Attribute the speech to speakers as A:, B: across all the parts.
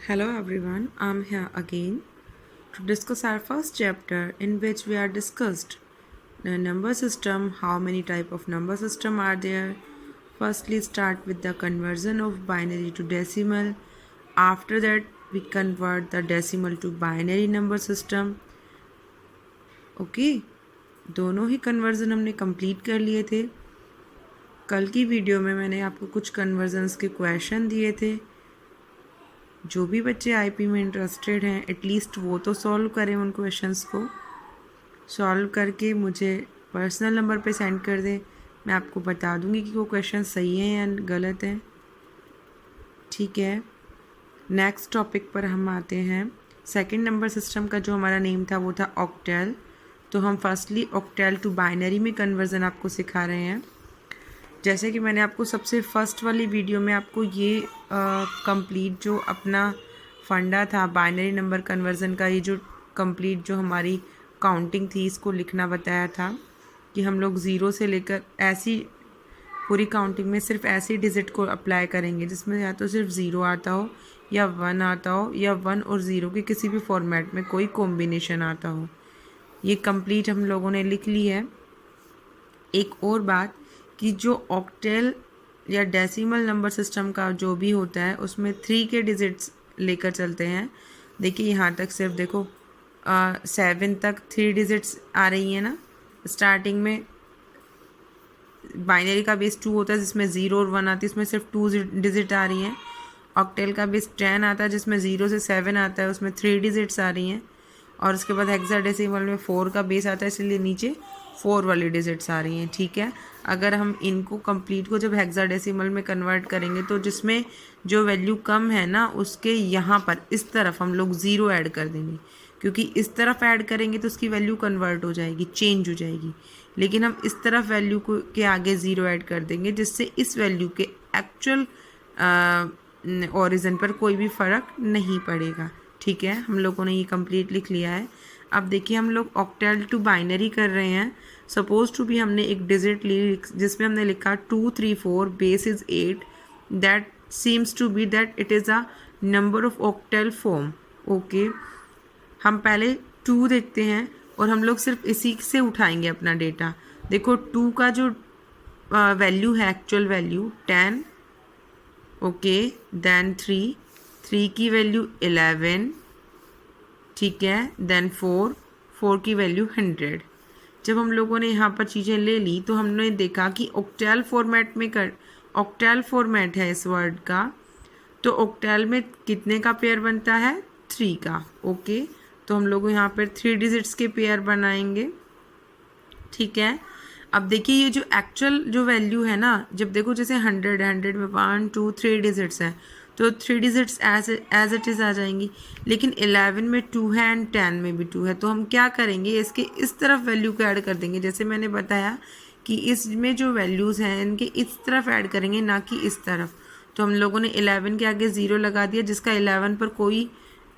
A: Hello everyone, I'm here again to discuss our first chapter in which we are discussed the number system, how many type of number system are there. Firstly start with the conversion of binary to decimal. After that we convert the decimal to binary number system. Okay दोनों ही conversion हमने complete कर लिए थे। कल की video में मैंने आपको कुछ कन्वर्जन्स के क्वेश्चन दिए थे। जो भी बच्चे आईपी में इंटरेस्टेड हैं एटलीस्ट वो तो सॉल्व करें, उन क्वेश्चंस को सॉल्व करके मुझे पर्सनल नंबर पे सेंड कर दें। मैं आपको बता दूंगी कि वो क्वेश्चन सही हैं या गलत हैं। ठीक है, नेक्स्ट टॉपिक पर हम आते हैं। सेकंड नंबर सिस्टम का जो हमारा नेम था वो था ऑक्टेल। तो हम फर्स्टली ऑक्टेल टू बाइनरी में कन्वर्जन आपको सिखा रहे हैं। जैसे कि मैंने आपको सबसे फर्स्ट वाली वीडियो में आपको ये कंप्लीट जो अपना फंडा था बाइनरी नंबर कन्वर्जन का, ये जो कंप्लीट जो हमारी काउंटिंग थी इसको लिखना बताया था कि हम लोग ज़ीरो से लेकर ऐसी पूरी काउंटिंग में सिर्फ ऐसी डिजिट को अप्लाई करेंगे जिसमें या तो सिर्फ ज़ीरो आता हो या वन आता हो या वन और ज़ीरो के किसी भी फॉर्मेट में कोई कॉम्बिनेशन आता हो। ये कंप्लीट हम लोगों ने लिख ली है। एक और बात कि जो ऑक्टेल या डेसिमल नंबर सिस्टम का जो भी होता है उसमें 3 के डिजिट्स लेकर चलते हैं। देखिए यहाँ तक सिर्फ देखो 7 तक 3 डिजिट्स आ रही है ना। स्टार्टिंग में बाइनरी का बेस 2 होता है जिसमें 0 और 1 आती है, इसमें सिर्फ 2 डिजिट आ रही हैं। ऑक्टेल का बेस 10 आता है जिसमें 0 से 7 आता है, उसमें 3 डिजिट्स आ रही हैं। और उसके बाद हेक्साडेसिमल में 4 का बेस आता है, इसलिए नीचे 4 वाली डिजिट्स आ रही हैं। ठीक है, अगर हम इनको कंप्लीट को जब हेक्साडेसिमल में कन्वर्ट करेंगे तो जिसमें जो वैल्यू कम है ना उसके यहाँ पर इस तरफ हम लोग ज़ीरो ऐड कर देंगे, क्योंकि इस तरफ ऐड करेंगे तो उसकी वैल्यू कन्वर्ट हो जाएगी, चेंज हो जाएगी। लेकिन हम इस तरफ वैल्यू को के आगे ज़ीरो ऐड कर देंगे जिससे इस वैल्यू के एक्चुअल ओरिजिन पर कोई भी फ़र्क नहीं पड़ेगा। ठीक है, हम लोगों ने ये कंप्लीट लिख लिया है। अब देखिए हम लोग ऑक्टेल टू बाइनरी कर रहे हैं। सपोज टू भी हमने एक डिजिट ली जिसमें हमने लिखा 2 3 4 base is 8, that seems to be that it is a number of octal form. Okay, हम पहले 2 देखते हैं और हम लोग सिर्फ इसी से उठाएंगे अपना डेटा। देखो 2 का जो वैल्यू है एक्चुअल वैल्यू 10, ओके, देन 3 की वैल्यू 11, ठीक है, देन 4 की वैल्यू 100। जब हम लोगों ने यहाँ पर चीज़ें ले ली तो हमने देखा कि ऑक्टेल फॉर्मेट में ऑक्टेल फॉर्मेट है इस वर्ड का, तो ऑक्टेल में कितने का पेयर बनता है 3 का। ओके, तो हम लोग यहाँ पर 3 डिजिट्स के पेयर बनाएंगे। ठीक है, अब देखिए ये जो एक्चुअल जो वैल्यू है ना, जब देखो जैसे 100 में 1 2 3 डिजिट्स हैं तो 3 डिजिट्स एज इट इज़ आ जाएंगी। लेकिन 11 में 2 है एंड 10 में भी 2 है, तो हम क्या करेंगे इसके इस तरफ वैल्यू को ऐड कर देंगे। जैसे मैंने बताया कि इसमें जो वैल्यूज़ हैं इनके इस तरफ ऐड करेंगे, ना कि इस तरफ। तो हम लोगों ने 11 के आगे 0 लगा दिया जिसका 11 पर कोई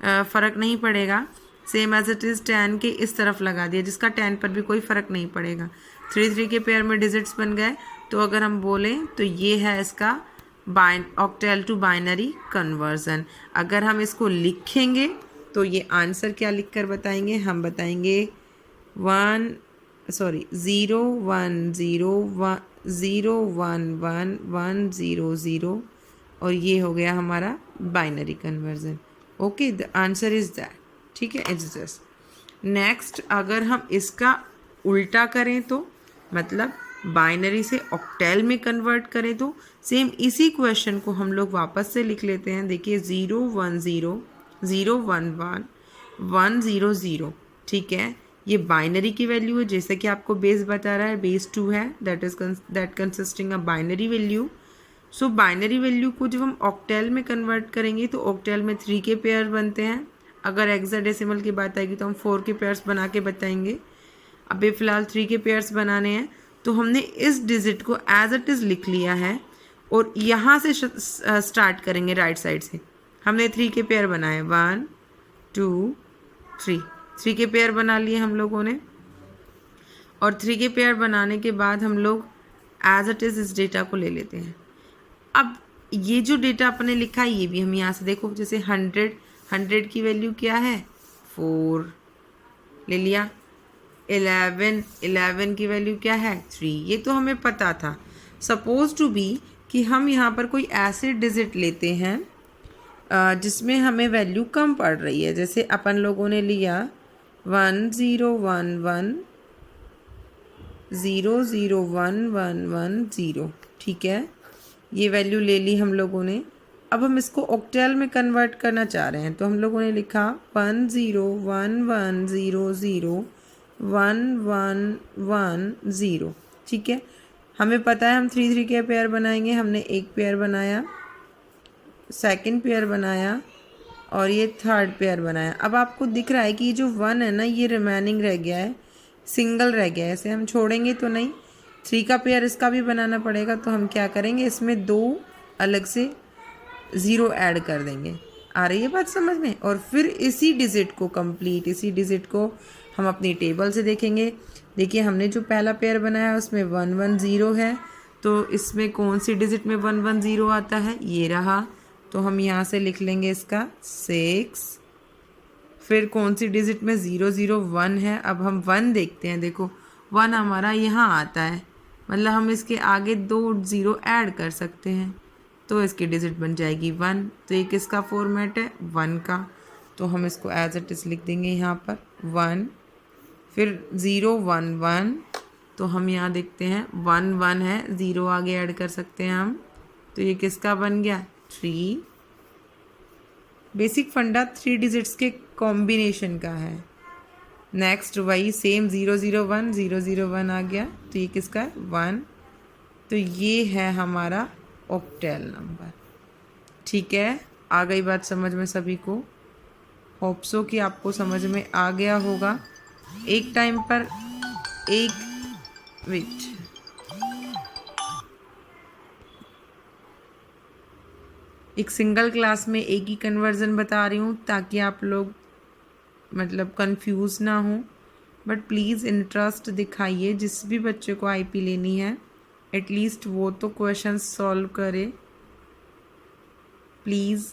A: फ़र्क नहीं पड़ेगा। सेम एज इट इज़ 10 के इस तरफ लगा दिया जिसका 10 पर भी कोई फ़र्क नहीं पड़ेगा। 3 के पेयर में डिजिट्स बन गए। तो अगर हम बोलें तो ये है इसका ऑक्टेल टू बाइनरी कन्वर्जन। अगर हम इसको लिखेंगे तो ये आंसर क्या लिख कर बताएंगे, हम बताएंगे 0 1 0 0 1 1 1 0 0, और ये हो गया हमारा binary conversion. Okay, the answer is that. ठीक है, इट्स जस्ट। नेक्स्ट अगर हम इसका उल्टा करें तो मतलब बाइनरी से ऑक्टेल में कन्वर्ट करें तो सेम इसी क्वेश्चन को हम लोग वापस से लिख लेते हैं। देखिए 0 1 0 0 1 1 1 0 0। ठीक है, ये बाइनरी की वैल्यू है जैसे कि आपको बेस बता रहा है, बेस 2 है, that consisting a binary value. So binary value को जब हम ऑक्टेल में कन्वर्ट करेंगे तो ऑक्टेल में 3 के पेयर बनते हैं। अगर हेक्साडेसिमल की बात आएगी तो हम 4 के पेयर्स बना के बताएंगे। अभी फ़िलहाल 3 के पेयर्स बनाने हैं, तो हमने इस डिजिट को एज इट इज़ लिख लिया है और यहाँ से स्टार्ट करेंगे राइट साइड से। हमने 3 के पेयर बनाए, 1 2 3 के पेयर बना लिए हम लोगों ने। और 3 के पेयर बनाने के बाद हम लोग एज इट इज़ इस डेटा को ले लेते हैं। अब ये जो डेटा अपने लिखा है ये भी हम यहाँ से देखो, जैसे 100 की वैल्यू क्या है 4 ले लिया, 11 की वैल्यू क्या है 3, ये तो हमें पता था। सपोज टू बी कि हम यहाँ पर कोई ऐसे डिजिट लेते हैं जिसमें हमें वैल्यू कम पड़ रही है, जैसे अपन लोगों ने लिया 101100011110, ठीक है, ये वैल्यू ले ली हम लोगों ने। अब हम इसको ऑक्टेल में कन्वर्ट करना चाह रहे हैं, तो हम लोगों ने लिखा 1011001110, ठीक है। हमें पता है हम 3 के पेयर बनाएंगे, हमने एक पेयर बनाया, सेकंड पेयर बनाया और ये थर्ड पेयर बनाया। अब आपको दिख रहा है कि ये जो 1 है ना ये रिमेनिंग रह गया है, सिंगल रह गया है, इसे हम छोड़ेंगे तो नहीं। 3 का पेयर इसका भी बनाना पड़ेगा, तो हम क्या करेंगे, इसमें 2 अलग से 0 ऐड कर देंगे। आ रही है बात समझ में? और फिर इसी डिजिट को हम अपनी टेबल से देखेंगे। देखिए हमने जो पहला पेयर बनाया उसमें 110 है, तो इसमें कौन सी डिजिट में 110 आता है, ये रहा, तो हम यहाँ से लिख लेंगे इसका 6। फिर कौन सी डिजिट में 001 है, अब हम 1 देखते हैं, देखो 1 हमारा यहाँ आता है, मतलब हम इसके आगे 2 0 ऐड कर सकते हैं, तो इसकी डिजिट बन जाएगी 1। तो ये किसका फॉर्मेट है 1 का, तो हम इसको एज इट इज़ लिख देंगे यहाँ पर 1। फिर 011, तो हम यहाँ देखते हैं 1 1 है, 0 आगे ऐड कर सकते हैं हम, तो ये किसका बन गया 3। बेसिक फंडा 3 डिजिट्स के कॉम्बिनेशन का है। नेक्स्ट वही सेम 001 आ गया, तो ये किसका है 1। तो ये है हमारा ऑक्टेल नंबर, ठीक है। आ गई बात समझ में सभी को? होप सो कि आपको समझ में आ गया होगा। एक टाइम पर एक सिंगल क्लास में एक ही कन्वर्जन बता रही हूँ ताकि आप लोग मतलब कंफ्यूज ना हो, बट प्लीज़ इंटरेस्ट दिखाइए। जिस भी बच्चे को आईपी लेनी है एटलीस्ट वो तो क्वेश्चंस सॉल्व करे प्लीज़।